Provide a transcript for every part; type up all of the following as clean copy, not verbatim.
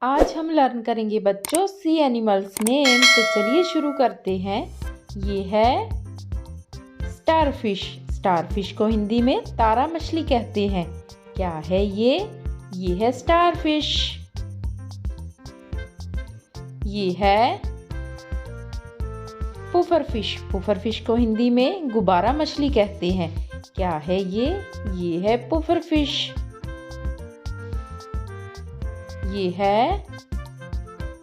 आज हम लर्न करेंगे बच्चों सी एनिमल्स नेम। तो चलिए शुरू करते हैं। ये है स्टारफिश। स्टारफिश को हिंदी में तारा मछली कहते हैं। क्या है ये है स्टारफिश। ये है पुफरफिश। पुफरफिश को हिंदी में गुब्बारा मछली कहते हैं। क्या है ये है पुफरफिश। ये है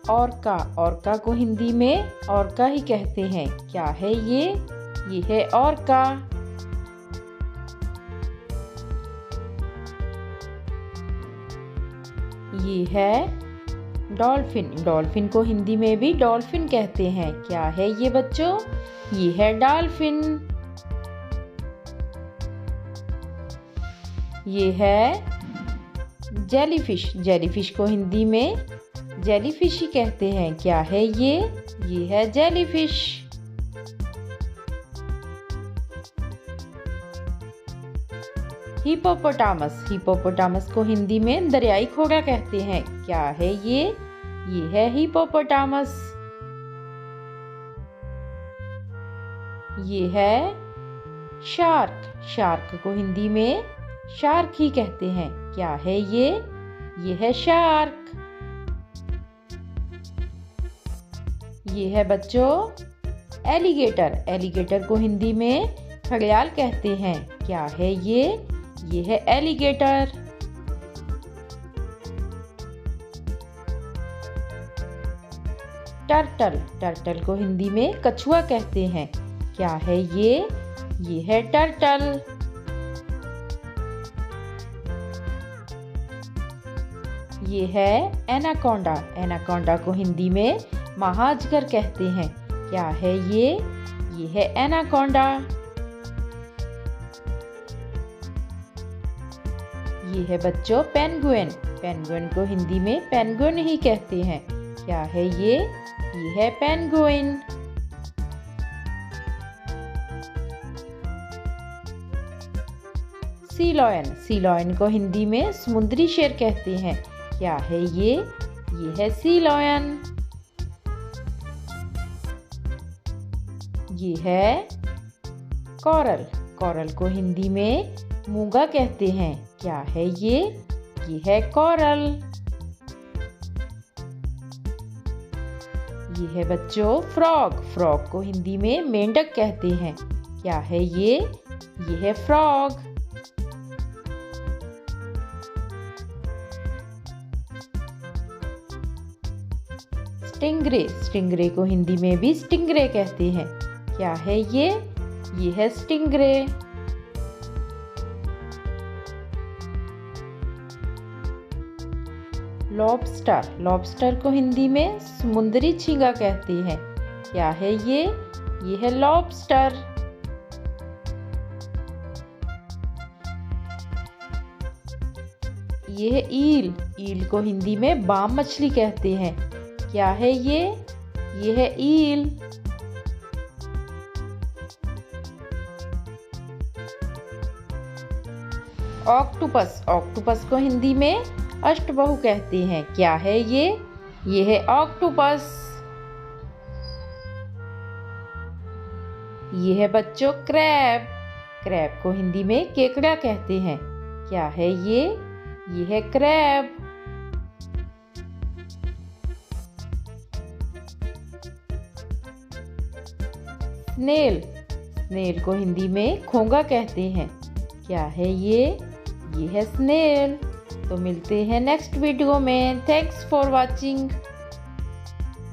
ऑर्का। ऑर्का को हिंदी में ऑर्का ही कहते हैं। क्या है ये है ऑर्का। ये है डॉल्फिन। डॉल्फिन को हिंदी में भी डॉल्फिन कहते हैं। क्या है ये बच्चों, ये है डॉल्फिन। ये है जेलीफिश। जेलीफिश को हिंदी में जेलीफिश ही कहते हैं। क्या है ये है जेलीफिश। हिपोपोटामस। हिपोपोटामस को हिंदी में दरियाई घोड़ा कहते हैं। क्या है ये है हिपोपोटामस। ये है शार्क। शार्क को हिंदी में शार्क ही कहते हैं। क्या है ये है शार्क। ये है बच्चों एलिगेटर। एलिगेटर को हिंदी में घड़ियाल कहते हैं। क्या है ये है एलिगेटर। टर्टल। टर्टल को हिंदी में कछुआ कहते हैं। क्या है ये है टर्टल। ये है एनाकोंडा। एनाकोंडा को हिंदी में महाअजगर कहते हैं। क्या है ये है एनाकोंडा। ये है बच्चों पेंगुइन। पेंगुइन को हिंदी में पेंगुइन ही कहते हैं। क्या है ये है पेंगुइन। सी लॉयन। सी लॉयन को हिंदी में समुद्री शेर कहते हैं। क्या है ये है सी लॉयन। ये है कोरल। कोरल को हिंदी में मूंगा कहते हैं। क्या है ये है कोरल। ये है बच्चों फ्रॉग। फ्रॉग को हिंदी में मेंढक कहते हैं। क्या है ये है फ्रॉग। स्टिंगरे। स्टिंगरे को हिंदी में भी स्टिंगरे कहते हैं। क्या है ये है स्टिंगरे। लॉबस्टर। लॉबस्टर को हिंदी में समुद्री झींगा कहते हैं। क्या है ये है लॉबस्टर। ये है ईल। ईल को हिंदी में बाम मछली कहते हैं। क्या है ये है ईल। ऑक्टोपस। ऑक्टोपस को हिंदी में अष्टबहु कहते हैं। क्या है ये है ऑक्टोपस। ये है बच्चों क्रैब। क्रैब को हिंदी में केकड़ा कहते हैं। क्या है ये है क्रैब। स्नेल। स्नेल को हिंदी में घोंगा कहते हैं। क्या है ये है स्नेल। तो मिलते हैं नेक्स्ट वीडियो में। Thanks for watching.